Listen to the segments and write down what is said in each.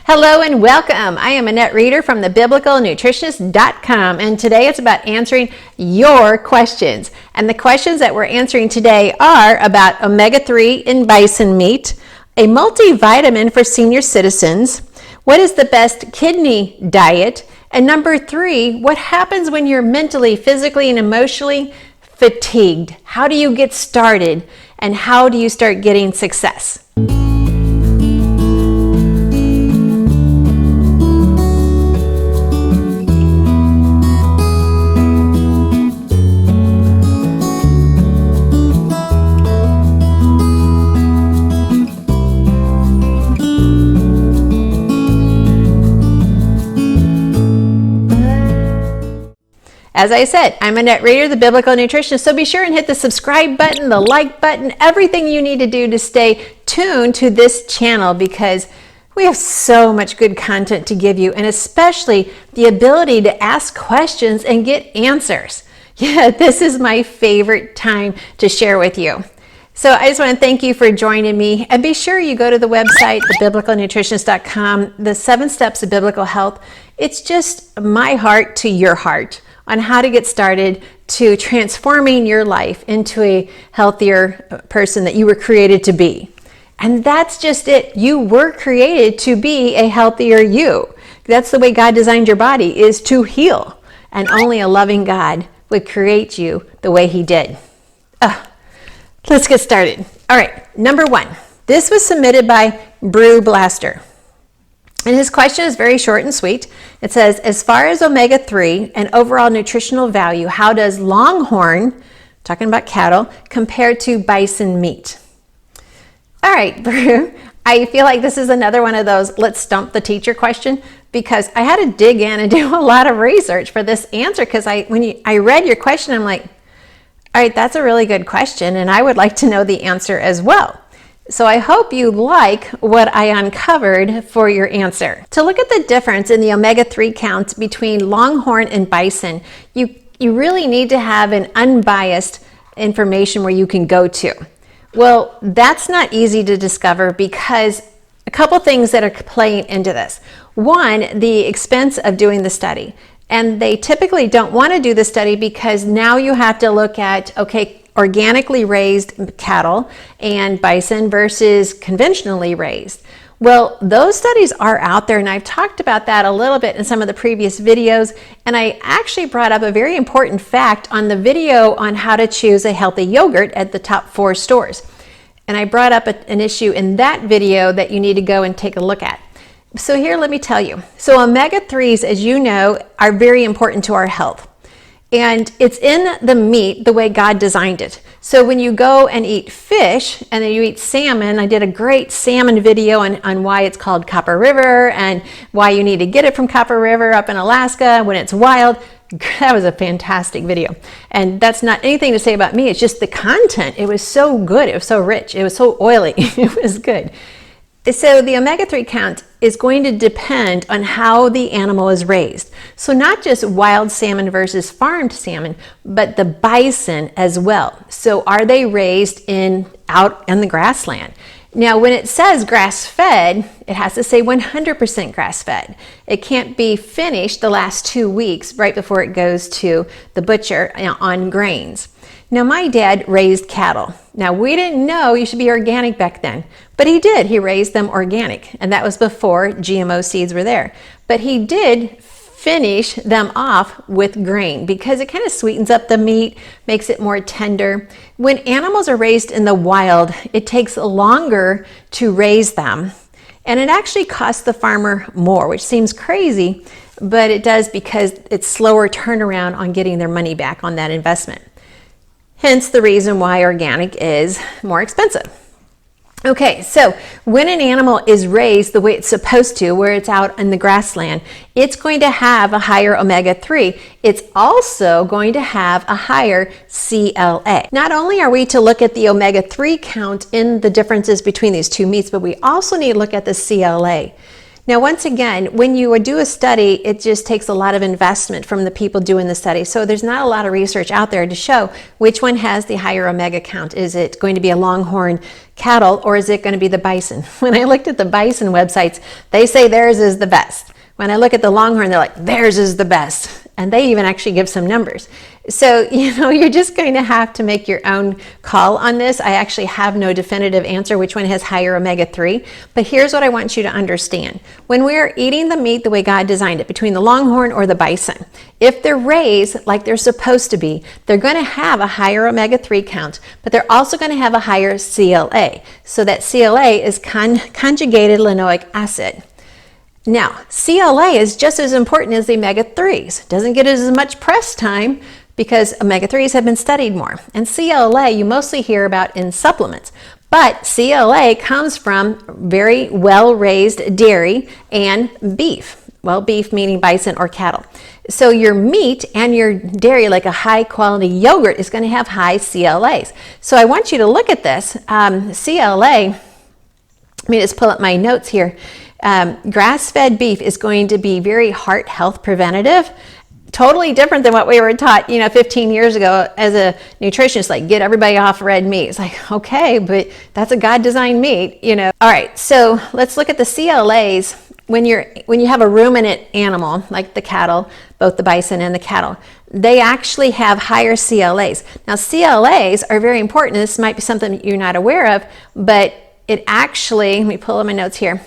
Hello and welcome. I am Annette Reeder from thebiblicalnutritionist.com, and today it's about answering your questions. And the questions that we're answering today are about omega-3 in bison meat, a multivitamin for senior citizens, what is the best kidney diet, and number 3, what happens when you're mentally, physically, and emotionally fatigued? How do you get started, and how do you start getting success? As I said, I'm Annette Reeder, the Biblical Nutritionist, so be sure and hit the subscribe button, the like button, everything you need to do to stay tuned to this channel, because we have so much good content to give you, and especially the ability to ask questions and get answers. Yeah, this is my favorite time to share with you. So I just want to thank you for joining me, and be sure you go to the website, thebiblicalnutritionist.com, the 7 steps of biblical health. It's just my heart to your heart on how to get started to transforming your life into a healthier person that you were created to be. And that's just it. You were created to be a healthier you. That's the way God designed your body, is to heal. And only a loving God would create you the way he did. Let's get started. All right, number 1. This was submitted by Brew Blaster. And his question is very short and sweet. It says, as far as omega-3 and overall nutritional value, how does Longhorn, talking about cattle, compare to bison meat? All right, Brew, I feel like this is another one of those let's stump the teacher question, because I had to dig in and do a lot of research for this answer, because when I read your question, I'm like, all right, that's a really good question, and I would like to know the answer as well. So I hope you like what I uncovered for your answer. To look at the difference in the omega-3 count between Longhorn and bison, you really need to have an unbiased information where you can go to. Well, that's not easy to discover, because a couple things that are playing into this. One, the expense of doing the study. And they typically don't want to do the study because now you have to look at, okay, organically raised cattle and bison versus conventionally raised. Well, those studies are out there, and I've talked about that a little bit in some of the previous videos, and I actually brought up a very important fact on the video on how to choose a healthy yogurt at the top 4 stores. And I brought up an issue in that video that you need to go and take a look at. So here, let me tell you. So omega-3s, as you know, are very important to our health. And it's in the meat the way God designed it. So when you go and eat fish and then you eat salmon, I did a great salmon video on why it's called Copper River and why you need to get it from Copper River up in Alaska when it's wild. That was a fantastic video. And that's not anything to say about me. It's just the content. It was so good. It was so rich. It was so oily. It was good. So the omega-3 count is going to depend on how the animal is raised. So not just wild salmon versus farmed salmon, but the bison as well. So are they raised out in the grassland? Now, when it says grass-fed, it has to say 100% grass-fed. It can't be finished the last 2 weeks right before it goes to the butcher on grains. Now, my dad raised cattle. Now, we didn't know you should be organic back then, but he did. He raised them organic, and that was before GMO seeds were there. But he did finish them off with grain because it kind of sweetens up the meat, makes it more tender. When animals are raised in the wild, it takes longer to raise them, and it actually costs the farmer more, which seems crazy, but it does, because it's slower turnaround on getting their money back on that investment. Hence the reason why organic is more expensive. Okay, so when an animal is raised the way it's supposed to, where it's out in the grassland, it's going to have a higher omega-3. It's also going to have a higher CLA. Not only are we to look at the omega-3 count in the differences between these two meats, but we also need to look at the CLA. Now, once again, when you do a study, it just takes a lot of investment from the people doing the study. So there's not a lot of research out there to show which one has the higher omega count. Is it going to be a Longhorn cattle, or is it going to be the Bison? When I looked at the Bison websites, they say theirs is the best. When I look at the Longhorn, they're like, theirs is the best. And they even actually give some numbers. So, you're just going to have to make your own call on this. I actually have no definitive answer which one has higher omega-3, but here's what I want you to understand. When we're eating the meat the way God designed it, between the Longhorn or the Bison, if they're raised like they're supposed to be, they're going to have a higher omega-3 count, but they're also going to have a higher CLA. So that CLA is conjugated linoleic acid. Now, CLA is just as important as the omega-3s. Doesn't get as much press time because omega-3s have been studied more. And CLA you mostly hear about in supplements. But CLA comes from very well-raised dairy and beef. Well, beef meaning bison or cattle. So your meat and your dairy, like a high-quality yogurt, is going to have high CLAs. So I want you to look at this. CLA, let me just pull up my notes here. Grass-fed beef is going to be very heart health preventative, totally different than what we were taught, 15 years ago as a nutritionist, like get everybody off red meat. It's like, okay, but that's a God-designed meat, All right, so let's look at the CLAs. When you have a ruminant animal, like the cattle, both the bison and the cattle, they actually have higher CLAs. Now, CLAs are very important. This might be something you're not aware of, but it actually, let me pull up my notes here,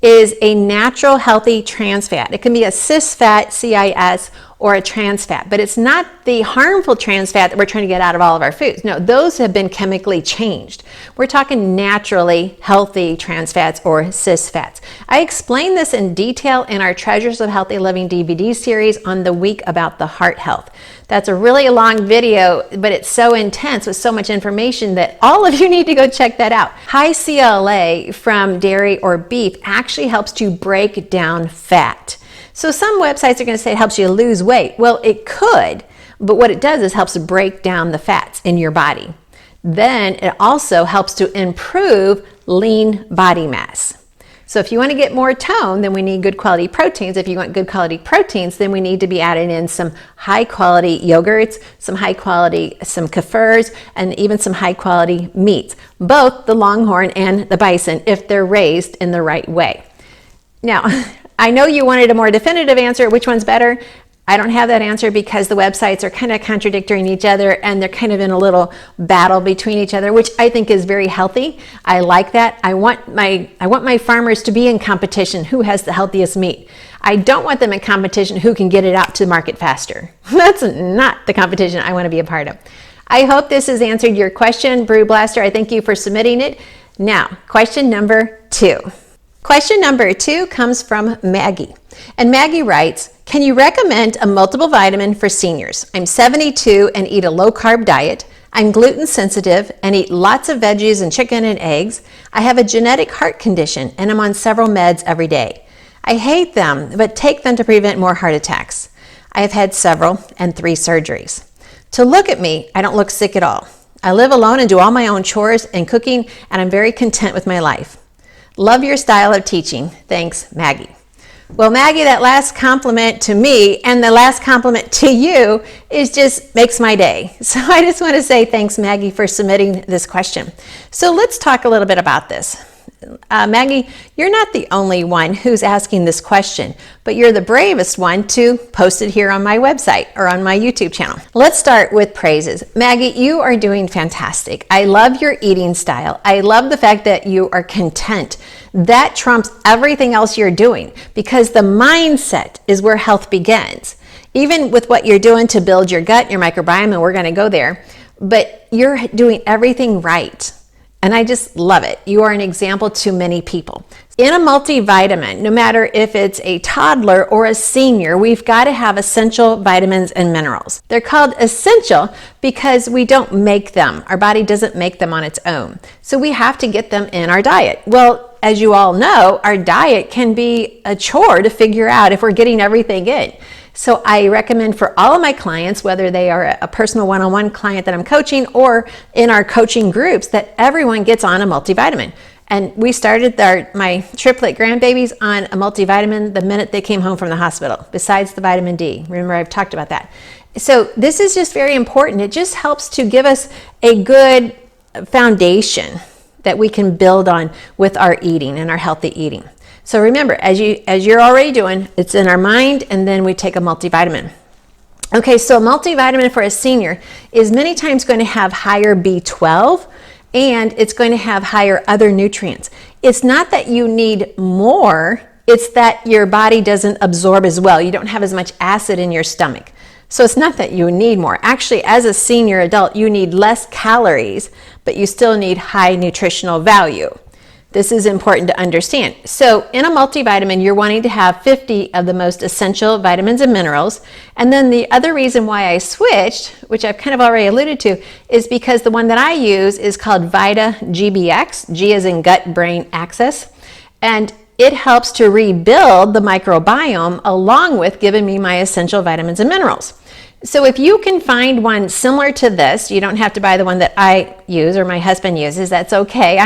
is a natural healthy trans fat. It can be a cis fat, CIS, or a trans fat, but it's not the harmful trans fat that we're trying to get out of all of our foods. No, those have been chemically changed. We're talking naturally healthy trans fats or cis fats. I explain this in detail in our Treasures of Healthy Living DVD series on the week about the heart health. That's a really long video, but it's so intense with so much information that all of you need to go check that out. High CLA from dairy or beef actually helps to break down fat. So some websites are going to say it helps you lose weight. Well, it could, but what it does is helps to break down the fats in your body. Then it also helps to improve lean body mass. So if you want to get more tone, then we need good quality proteins. If you want good quality proteins, then we need to be adding in some high quality yogurts, some kefirs, and even some high quality meats, both the Longhorn and the Bison, if they're raised in the right way. Now, I know you wanted a more definitive answer, which one's better? I don't have that answer because the websites are kind of contradicting each other and they're kind of in a little battle between each other, which I think is very healthy. I like that. I want my farmers to be in competition. Who has the healthiest meat? I don't want them in competition who can get it out to the market faster. That's not the competition I want to be a part of. I hope this has answered your question, Brew Blaster. I thank you for submitting it. Now, question number 2. Question number 2 comes from Maggie. And Maggie writes, can you recommend a multiple vitamin for seniors? I'm 72 and eat a low carb diet. I'm gluten sensitive and eat lots of veggies and chicken and eggs. I have a genetic heart condition and I'm on several meds every day. I hate them, but take them to prevent more heart attacks. I have had several and 3 surgeries. To look at me, I don't look sick at all. I live alone and do all my own chores and cooking, and I'm very content with my life. Love your style of teaching. Thanks, Maggie. Well, Maggie, that last compliment to me and the last compliment to you makes my day. So I just want to say thanks, Maggie, for submitting this question. So let's talk a little bit about this. Maggie, you're not the only one who's asking this question, but you're the bravest one to post it here on my website or on my YouTube channel. Let's start with praises. Maggie, you are doing fantastic. I love your eating style. I love the fact that you are content. That trumps everything else you're doing because the mindset is where health begins. Even with what you're doing to build your gut, your microbiome, and we're going to go there, but you're doing everything right. And I just love it. You are an example to many people. In a multivitamin, no matter if it's a toddler or a senior, we've got to have essential vitamins and minerals. They're called essential because we don't make them. Our body doesn't make them on its own. So we have to get them in our diet. Well, as you all know, our diet can be a chore to figure out if we're getting everything in. So I recommend for all of my clients, whether they are a personal one-on-one client that I'm coaching or in our coaching groups, that everyone gets on a multivitamin. And we started my triplet grandbabies on a multivitamin the minute they came home from the hospital, besides the vitamin D. Remember, I've talked about that. So this is just very important. It just helps to give us a good foundation that we can build on with our eating and our healthy eating. So remember, as you're already doing, it's in our mind, and then we take a multivitamin. Okay, so a multivitamin for a senior is many times going to have higher B12, and it's going to have higher other nutrients. It's not that you need more, it's that your body doesn't absorb as well. You don't have as much acid in your stomach. So it's not that you need more. Actually, as a senior adult, you need less calories, but you still need high nutritional value. This is important to understand. So in a multivitamin, you're wanting to have 50 of the most essential vitamins and minerals. And then the other reason why I switched, which I've kind of already alluded to, is because the one that I use is called Vita GBX. G as in gut brain axis. And it helps to rebuild the microbiome along with giving me my essential vitamins and minerals. So if you can find one similar to this, you don't have to buy the one that I use or my husband uses. That's okay.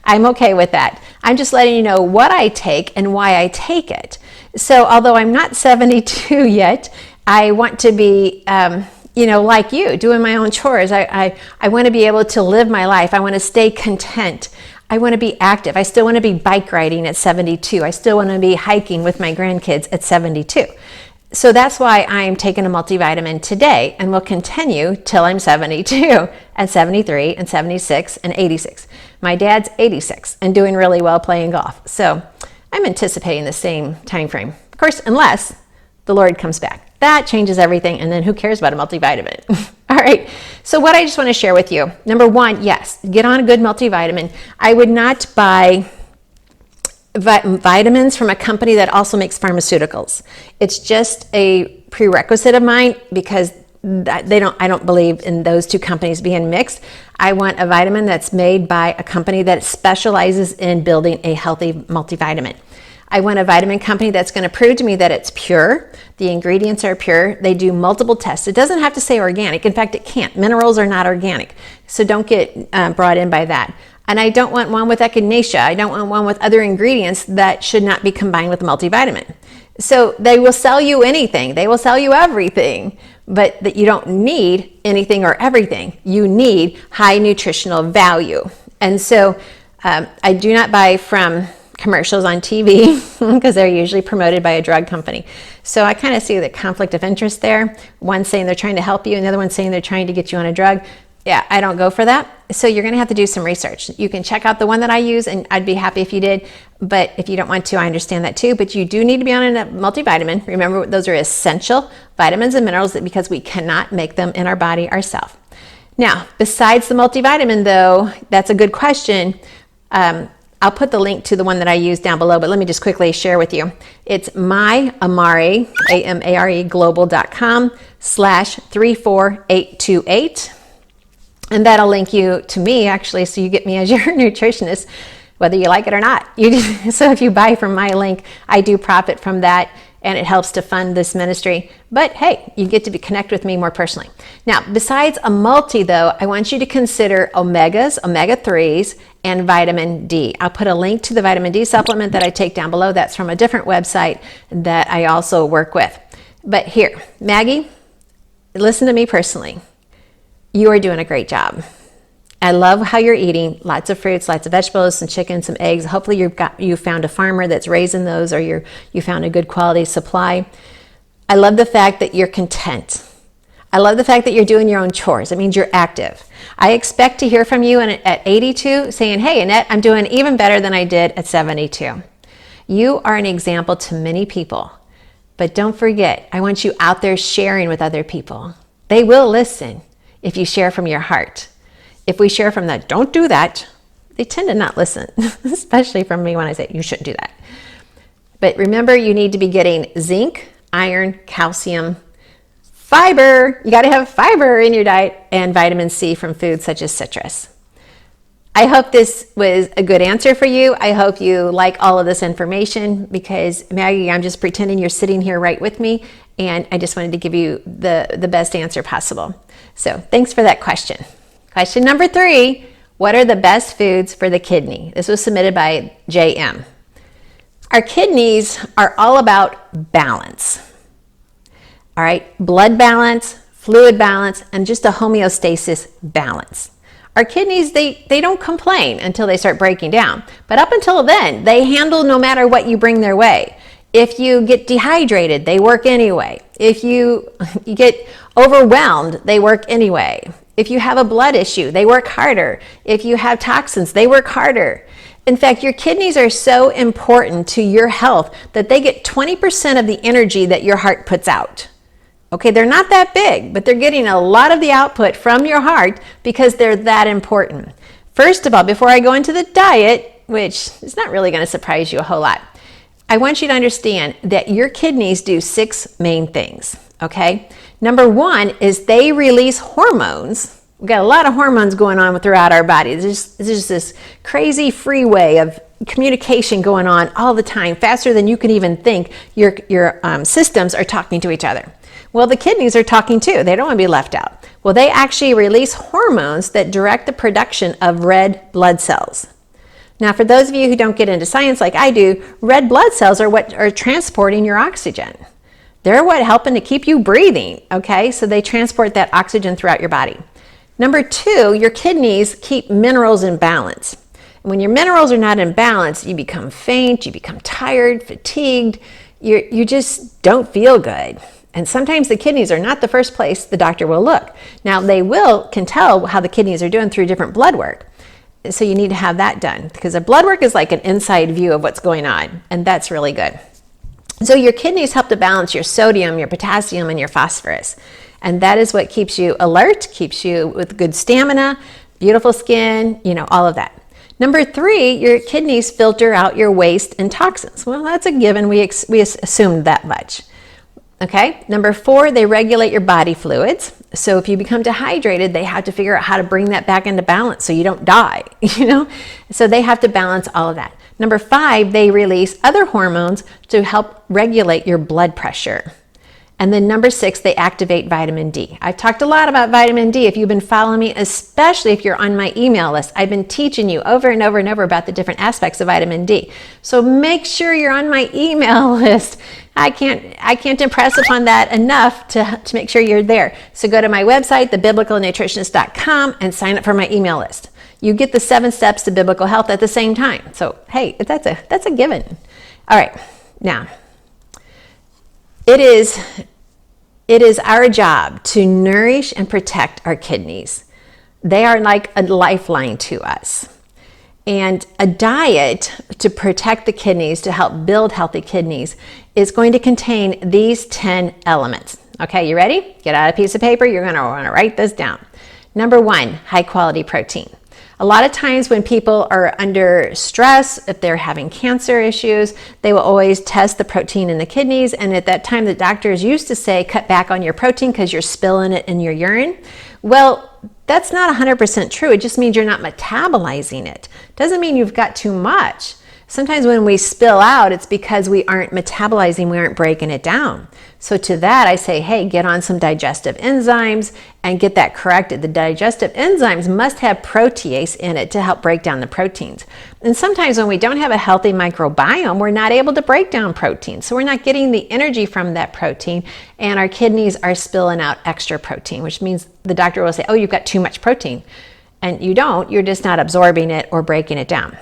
I'm okay with that. I'm just letting you know what I take and why I take it. So although I'm not 72 yet, I want to be, like you, doing my own chores. I want to be able to live my life. I want to stay content. I want to be active. I still want to be bike riding at 72. I still want to be hiking with my grandkids at 72. So that's why I'm taking a multivitamin today, and will continue till I'm 72 and 73 and 76 and 86. My dad's 86 and doing really well playing golf. So I'm anticipating the same time frame. Of course, unless the Lord comes back. That changes everything, and then who cares about a multivitamin? All right, so what I just want to share with you. Number one, yes, get on a good multivitamin. I would not buy vitamins from a company that also makes pharmaceuticals. It's just a prerequisite of mine because I don't believe in those two companies being mixed. I want a vitamin that's made by a company that specializes in building a healthy multivitamin. I want a vitamin company that's going to prove to me that it's pure, the ingredients are pure, they do multiple tests. It doesn't have to say organic. In fact, it can't. Minerals are not organic. So don't get brought in by that. And I don't want one with echinacea. I don't want one with other ingredients that should not be combined with a multivitamin. So they will sell you anything. They will sell you everything, but that you don't need anything or everything. You need high nutritional value. And so I do not buy from commercials on TV because they're usually promoted by a drug company. So I kind of see the conflict of interest there. One saying they're trying to help you, and the other one saying they're trying to get you on a drug. Yeah, I don't go for that. So you're going to have to do some research. You can check out the one that I use, and I'd be happy if you did. But if you don't want to, I understand that too. But you do need to be on a multivitamin. Remember, those are essential vitamins and minerals because we cannot make them in our body ourselves. Now, besides the multivitamin, though, that's a good question. I'll put the link to the one that I use down below, but let me just quickly share with you. It's myamare, AMARE, global.com/34828. And that'll link you to me, actually, so you get me as your nutritionist, whether you like it or not. So if you buy from my link, I do profit from that, and it helps to fund this ministry. But hey, you get to connect with me more personally. Now, besides a multi, though, I want you to consider omegas, omega-3s, and vitamin D. I'll put a link to the vitamin D supplement that I take down below. That's from a different website that I also work with. But here, Maggie, listen to me personally. You are doing a great job. I love how you're eating lots of fruits, lots of vegetables, some chicken, some eggs. Hopefully you found a farmer that's raising those, or you found a good quality supply. I love the fact that you're content. I love the fact that you're doing your own chores. It means you're active. I expect to hear from you at 82 saying, hey, Annette, I'm doing even better than I did at 72. You are an example to many people. But don't forget, I want you out there sharing with other people. They will listen if you share from your heart. If we share from that, don't do that, they tend to not listen, especially from me when I say you shouldn't do that. But remember, you need to be getting zinc, iron, calcium, fiber. You got to have fiber in your diet, and vitamin C from foods such as citrus. I hope this was a good answer for you. I hope you like all of this information because, Maggie, I'm just pretending you're sitting here right with me, and I just wanted to give you the best answer possible. So thanks for that question. Question number 3, What are the best foods for the kidney? This was submitted by JM. Our kidneys are all about balance. All right, blood balance, fluid balance, and just a homeostasis balance. Our kidneys, they don't complain until they start breaking down. But up until then, they handle no matter what you bring their way. If you get dehydrated, they work anyway. If you get overwhelmed, they work anyway. If you have a blood issue, they work harder. If you have toxins, they work harder. In fact, your kidneys are so important to your health that they get 20% of the energy that your heart puts out. Okay, they're not that big, but they're getting a lot of the output from your heart because they're that important. First of all, before I go into the diet, which is not really going to surprise you a whole lot, I want you to understand that your kidneys do 6 main things, okay? Number 1 is they release hormones. We've got a lot of hormones going on throughout our body. There's just this crazy freeway of communication going on all the time, faster than you can even think. Your systems are talking to each other. Well, the kidneys are talking too. They don't want to be left out. Well, they actually release hormones that direct the production of red blood cells. Now, for those of you who don't get into science like I do, red blood cells are what are transporting your oxygen. They're what helping to keep you breathing, okay? So they transport that oxygen throughout your body. Number 2, your kidneys keep minerals in balance. And when your minerals are not in balance, you become faint, you become tired, fatigued, you just don't feel good. And sometimes the kidneys are not the first place the doctor will look. Now, they can tell how the kidneys are doing through different blood work. So you need to have that done because a blood work is like an inside view of what's going on, and that's really good. So your kidneys help to balance your sodium, your potassium, and your phosphorus. And that is what keeps you alert, keeps you with good stamina, beautiful skin, all of that. Number 3, your kidneys filter out your waste and toxins. Well, that's a given. We assumed that much. Okay, number 4, they regulate your body fluids. So if you become dehydrated, they have to figure out how to bring that back into balance so you don't die, So they have to balance all of that. Number 5, they release other hormones to help regulate your blood pressure. And then number 6, they activate vitamin D. I've talked a lot about vitamin D if you've been following me, especially if you're on my email list. I've been teaching you over and over and over about the different aspects of vitamin D. So make sure you're on my email list. I can't impress upon that enough to make sure you're there. So go to my website, thebiblicalnutritionist.com, and sign up for my email list. You get the 7 steps to biblical health at the same time. So hey, that's a given. All right, now it is our job to nourish and protect our kidneys. They are like a lifeline to us. And a diet to protect the kidneys, to help build healthy kidneys, is going to contain these 10 elements. Okay, you ready? Get out a piece of paper. You're going to want to write this down. Number 1, high quality protein. A lot of times when people are under stress, if they're having cancer issues, they will always test the protein in the kidneys. And at that time, the doctors used to say, cut back on your protein because you're spilling it in your urine. Well, that's not 100% true. It just means you're not metabolizing it. Doesn't mean you've got too much. Sometimes when we spill out, it's because we aren't metabolizing, we aren't breaking it down. So to that, I say, hey, get on some digestive enzymes and get that corrected. The digestive enzymes must have protease in it to help break down the proteins. And sometimes when we don't have a healthy microbiome, we're not able to break down protein. So we're not getting the energy from that protein, and our kidneys are spilling out extra protein, which means the doctor will say, oh, you've got too much protein. And you don't, you're just not absorbing it or breaking it down.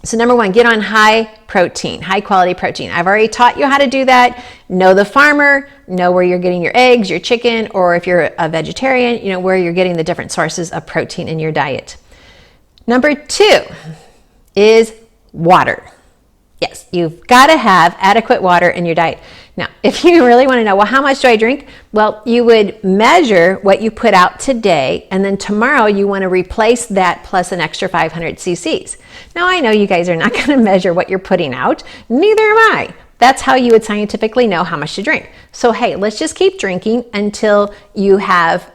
So number 1, get on high protein, high quality protein. I've already taught you how to do that. Know the farmer, know where you're getting your eggs, your chicken, or if you're a vegetarian, where you're getting the different sources of protein in your diet. Number 2 is water. Yes, you've got to have adequate water in your diet. Now, if you really want to know, well, how much do I drink? Well, you would measure what you put out today, and then tomorrow you want to replace that plus an extra 500 cc's. Now, I know you guys are not going to measure what you're putting out. Neither am I. That's how you would scientifically know how much to drink. So, hey, let's just keep drinking until you have,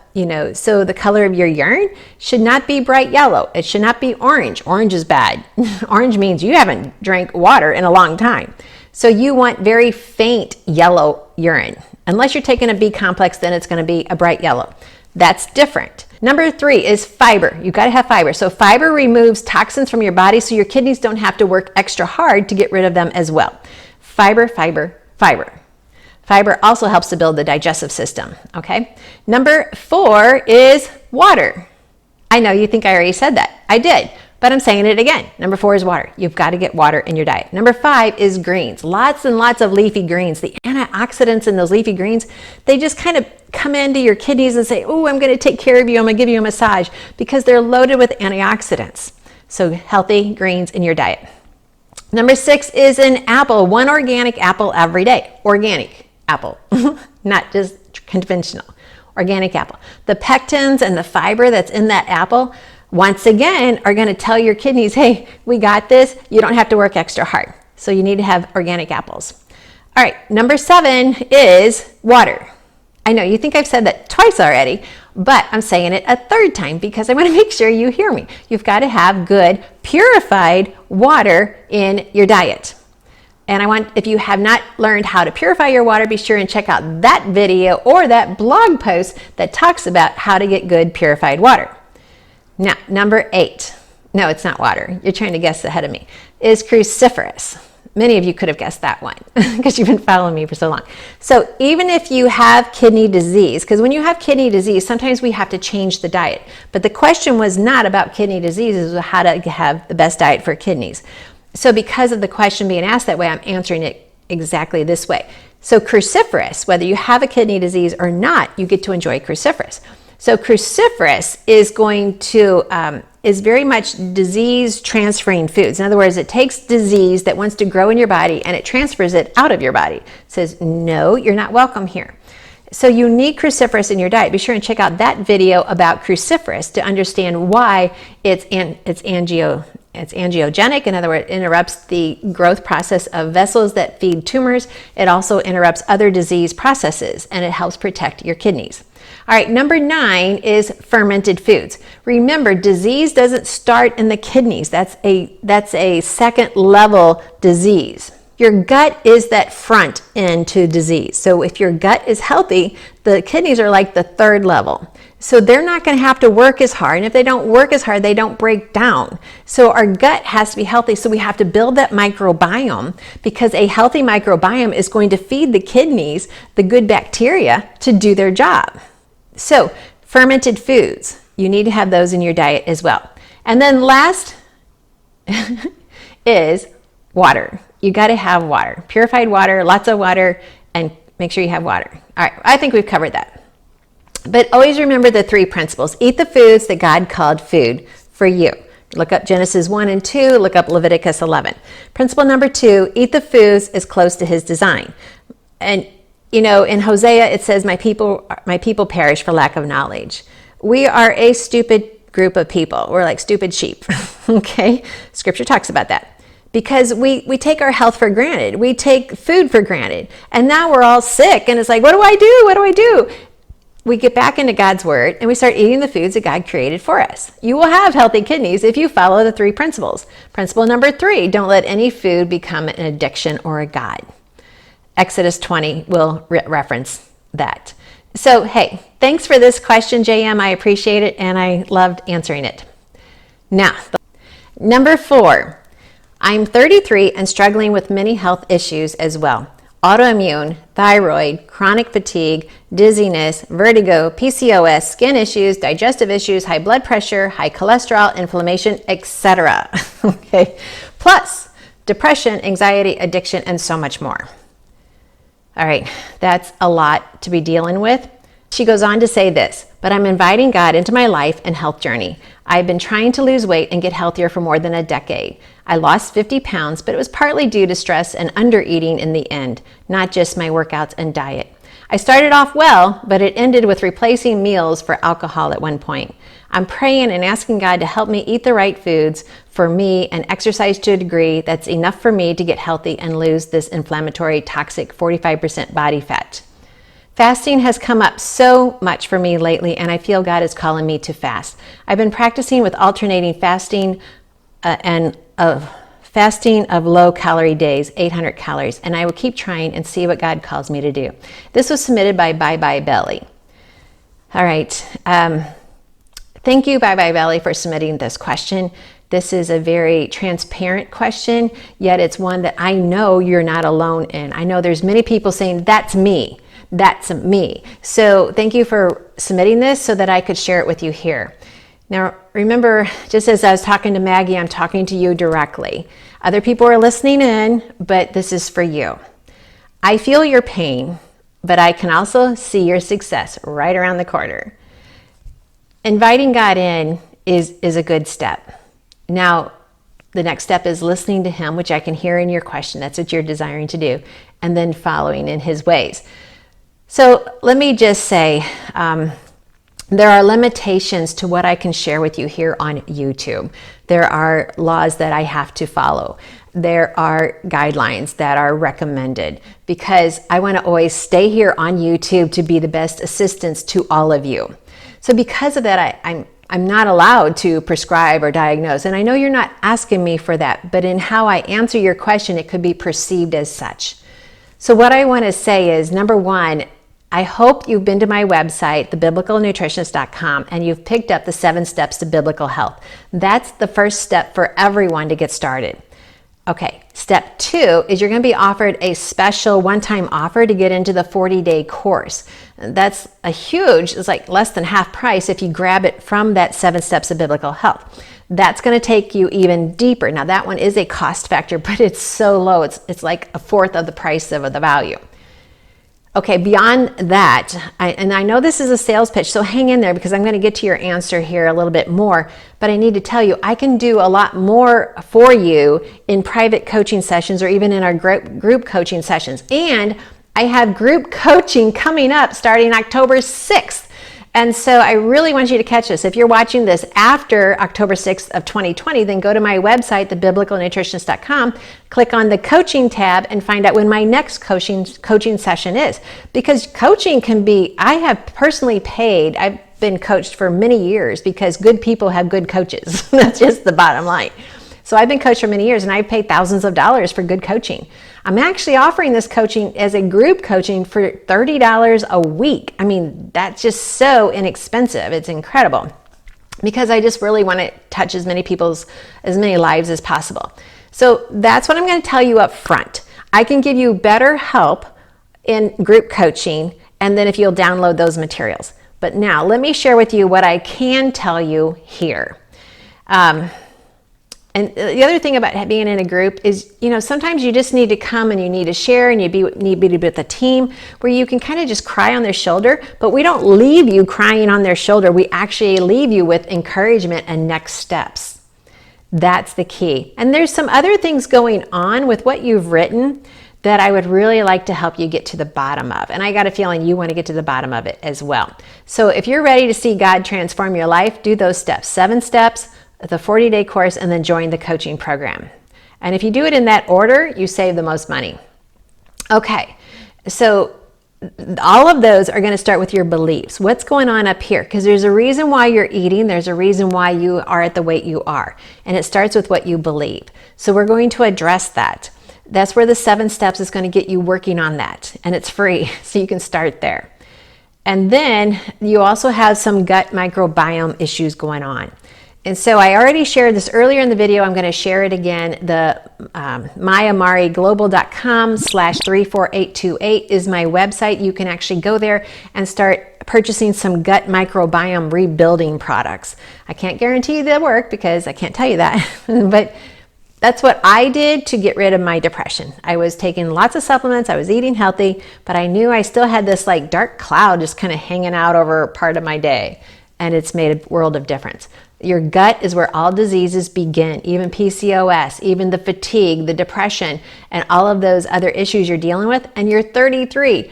so the color of your urine should not be bright yellow. It should not be orange. Orange is bad. Orange means you haven't drank water in a long time. So you want very faint yellow urine. Unless you're taking a B complex, then it's going to be a bright yellow. That's different. Number 3 is fiber. You've got to have fiber. So fiber removes toxins from your body so your kidneys don't have to work extra hard to get rid of them as well. Fiber, fiber, fiber. Fiber also helps to build the digestive system, okay? Number 4 is water. I know you think I already said that. I did, but I'm saying it again. Number 4 is water. You've got to get water in your diet. Number 5 is greens. Lots and lots of leafy greens. The antioxidants in those leafy greens, they just kind of come into your kidneys and say, oh, I'm going to take care of you. I'm going to give you a massage, because they're loaded with antioxidants. So healthy greens in your diet. Number 6 is an apple. 1 organic apple every day. Organic apple, not just conventional. Organic apple. The pectins and the fiber that's in that apple, once again, are going to tell your kidneys, hey, we got this. You don't have to work extra hard. So you need to have organic apples. All right, number 7 is water. I know you think I've said that twice already, but I'm saying it a third time because I want to make sure you hear me. You've got to have good, purified water in your diet. And if you have not learned how to purify your water, be sure and check out that video or that blog post that talks about how to get good purified water. Now, number 8, no, it's not water. You're trying to guess ahead of me, is cruciferous. Many of you could have guessed that one because you've been following me for so long. So even if you have kidney disease, because when you have kidney disease, sometimes we have to change the diet. But the question was not about kidney disease, it was how to have the best diet for kidneys. So because of the question being asked that way, I'm answering it exactly this way. So cruciferous, whether you have a kidney disease or not, you get to enjoy cruciferous. So cruciferous is very much disease transferring foods. In other words, it takes disease that wants to grow in your body and it transfers it out of your body. It says, no, you're not welcome here. So you need cruciferous in your diet. Be sure and check out that video about cruciferous to understand why it's angiogenic. In other words, it interrupts the growth process of vessels that feed tumors. It also interrupts other disease processes, and it helps protect your kidneys. All right, number 9 is fermented foods. Remember, disease doesn't start in the kidneys. That's a second level disease. Your gut is that front end to disease. So if your gut is healthy, the kidneys are like the third level. So they're not going to have to work as hard. And if they don't work as hard, they don't break down. So our gut has to be healthy. So we have to build that microbiome, because a healthy microbiome is going to feed the kidneys the good bacteria to do their job. So fermented foods, you need to have those in your diet as well. And then last is water. You got to have water, purified water, lots of water, and make sure you have water. All right, I think we've covered that. But always remember the 3 principles. Eat the foods that God called food for you. Look up Genesis 1 and 2, look up Leviticus 11. Principle number 2, eat the foods as close to his design. And you know, in Hosea, it says, my people perish for lack of knowledge. We are a stupid group of people. We're like stupid sheep, okay? Scripture talks about that. Because we take our health for granted. We take food for granted. And now we're all sick, and it's like, what do I do? What do I do? We get back into God's word, and we start eating the foods that God created for us. You will have healthy kidneys if you follow the 3 principles. Principle number 3, don't let any food become an addiction or a god. Exodus 20 will reference that. So, hey, thanks for this question, JM. I appreciate it, and I loved answering it. Now, number 4, I'm 33 and struggling with many health issues as well. Autoimmune, thyroid, chronic fatigue, dizziness, vertigo, PCOS, skin issues, digestive issues, high blood pressure, high cholesterol, inflammation, etc. Okay, plus depression, anxiety, addiction, and so much more. All right, that's a lot to be dealing with. She goes on to say this, but I'm inviting God into my life and health journey. I've been trying to lose weight and get healthier for more than a decade. I lost 50 pounds, but it was partly due to stress and under-eating in the end, not just my workouts and diet. I started off well, but it ended with replacing meals for alcohol at one point. I'm praying and asking God to help me eat the right foods for me and exercise to a degree that's enough for me to get healthy and lose this inflammatory, toxic 45% body fat. Fasting has come up so much for me lately, and I feel God is calling me to fast. I've been practicing with alternating fasting fasting of low-calorie days, 800 calories, and I will keep trying and see what God calls me to do. This was submitted by Bye Bye Belly. All right. Thank you, Bye Bye Belly, for submitting this question. This is a very transparent question, yet it's one that I know you're not alone in. I know there's many people saying, that's me, that's me. So thank you for submitting this so that I could share it with you here. Now, remember, just as I was talking to Maggie, I'm talking to you directly. Other people are listening in, but this is for you. I feel your pain, but I can also see your success right around the corner. Inviting God in is a good step. Now, the next step is listening to Him, which I can hear in your question. That's what you're desiring to do. And then following in His ways. So let me just say, there are limitations to what I can share with you here on YouTube. There are laws that I have to follow. There are guidelines that are recommended because I want to always stay here on YouTube to be the best assistance to all of you. So because of that, I'm not allowed to prescribe or diagnose. And I know you're not asking me for that, but in how I answer your question, it could be perceived as such. So what I want to say is, number one, I hope you've been to my website, thebiblicalnutritionist.com, and you've picked up the 7 steps to biblical health. That's the first step for everyone to get started. Okay, step 2 is you're going to be offered a special one-time offer to get into the 40-day course. That's a huge, it's like less than half price if you grab it from that 7 steps of biblical health. That's going to take you even deeper. Now that one is a cost factor, but it's so low. It's like a fourth of the price of the value. Okay, beyond that, I know this is a sales pitch, so hang in there because I'm going to get to your answer here a little bit more, but I need to tell you, I can do a lot more for you in private coaching sessions or even in our group coaching sessions. And I have group coaching coming up starting October 6th. And so I really want you to catch this. If you're watching this after October 6th of 2020, then go to my website, thebiblicalnutritionist.com, click on the coaching tab and find out when my next coaching session is. Because coaching can be, I have personally paid, I've been coached for many years because good people have good coaches. That's just the bottom line. So I've been coached for many years and I've paid thousands of dollars for good coaching. I'm actually offering this coaching as a group coaching for $30 a week. I mean, that's just so inexpensive. It's incredible because I just really want to touch as many lives as possible. So that's what I'm going to tell you up front. I can give you better help in group coaching and then if you'll download those materials. But now let me share with you what I can tell you here. And the other thing about being in a group is, sometimes you just need to come and you need to share and you need to be with a team where you can kind of just cry on their shoulder, but we don't leave you crying on their shoulder. We actually leave you with encouragement and next steps. That's the key. And there's some other things going on with what you've written that I would really like to help you get to the bottom of. And I got a feeling you want to get to the bottom of it as well. So if you're ready to see God transform your life, do those steps, 7 steps, the 40-day course, and then join the coaching program. And if you do it in that order, you save the most money. Okay, so all of those are going to start with your beliefs. What's going on up here? Because there's a reason why you're eating. There's a reason why you are at the weight you are. And it starts with what you believe. So we're going to address that. That's where the 7 steps is going to get you working on that. And it's free, so you can start there. And then you also have some gut microbiome issues going on. And so I already shared this earlier in the video. I'm going to share it again. The myamariglobal.com/34828 is my website. You can actually go there and start purchasing some gut microbiome rebuilding products. I can't guarantee they'll work because I can't tell you that, but that's what I did to get rid of my depression. I was taking lots of supplements. I was eating healthy, but I knew I still had this like dark cloud just kind of hanging out over part of my day. And it's made a world of difference. Your gut is where all diseases begin, even PCOS, even the fatigue, the depression, and all of those other issues you're dealing with, and you're 33.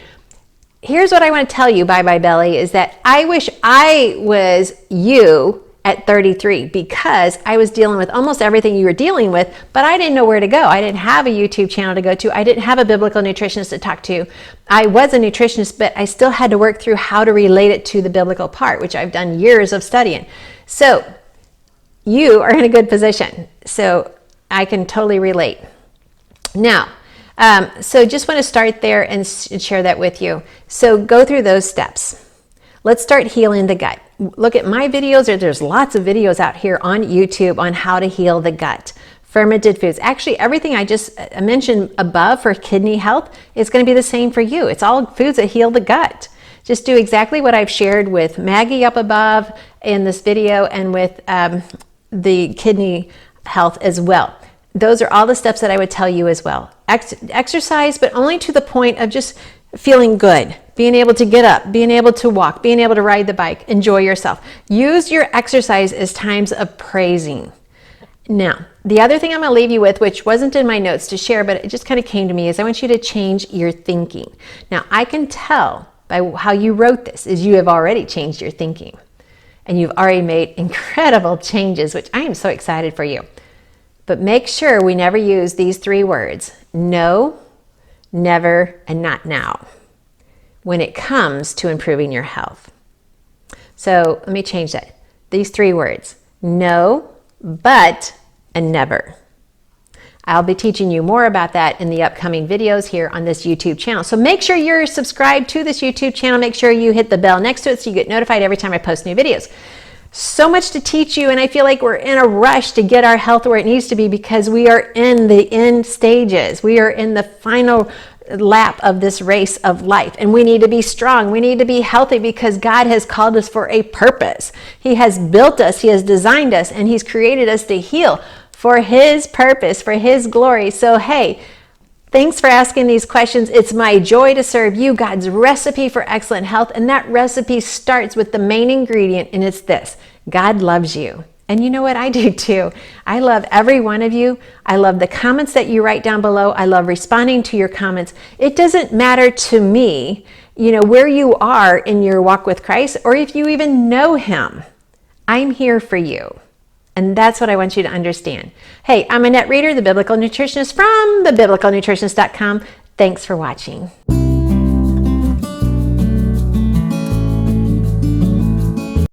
Here's what I want to tell you, Bye Bye Belly, is that I wish I was you at 33 because I was dealing with almost everything you were dealing with, but I didn't know where to go. I didn't have a YouTube channel to go to. I didn't have a biblical nutritionist to talk to. I was a nutritionist, but I still had to work through how to relate it to the biblical part, which I've done years of studying. So you are in a good position. So I can totally relate. Now, so just want to start there and share that with you. So go through those steps. Let's start healing the gut. look at my videos, or there's lots of videos out here on YouTube on how to heal the gut. Fermented foods. Actually, everything I just mentioned above for kidney health is going to be the same for you. It's all foods that heal the gut. Just do exactly what I've shared with Maggie up above in this video, and with the kidney health as well. Those are all the steps that I would tell you as well. Exercise, but only to the point of just feeling good, being able to get up, being able to walk, being able to ride the bike, enjoy yourself. Use your exercise as times of praising. Now, the other thing I'm going to leave you with, which wasn't in my notes to share, but it just kind of came to me, is I want you to change your thinking. Now, I can tell by how you wrote this is you have already changed your thinking, and you've already made incredible changes, which I am so excited for you. But make sure we never use these 3 words: no, never, and not now, when it comes to improving your health. So let me change that. These 3 words: no, but, and never. I'll be teaching you more about that in the upcoming videos here on this YouTube channel. So make sure you're subscribed to this YouTube channel. Make sure you hit the bell next to it so you get notified every time I post new videos. So much to teach you, and I feel like we're in a rush to get our health where it needs to be, because we are in the end stages. We are in the final lap of this race of life, and we need to be strong. We need to be healthy, because God has called us for a purpose. He has built us, He has designed us, and He's created us to heal for His purpose, for His glory. So hey, thanks for asking these questions. It's my joy to serve you God's recipe for excellent health, and that recipe starts with the main ingredient, and it's this: God loves you. And you know what? I do too. I love every one of you. I love the comments that you write down below. I love responding to your comments. It doesn't matter to me, where you are in your walk with Christ, or if you even know Him. I'm here for you. And that's what I want you to understand. Hey, I'm Annette Reeder, the Biblical Nutritionist from thebiblicalnutritionist.com. Thanks for watching.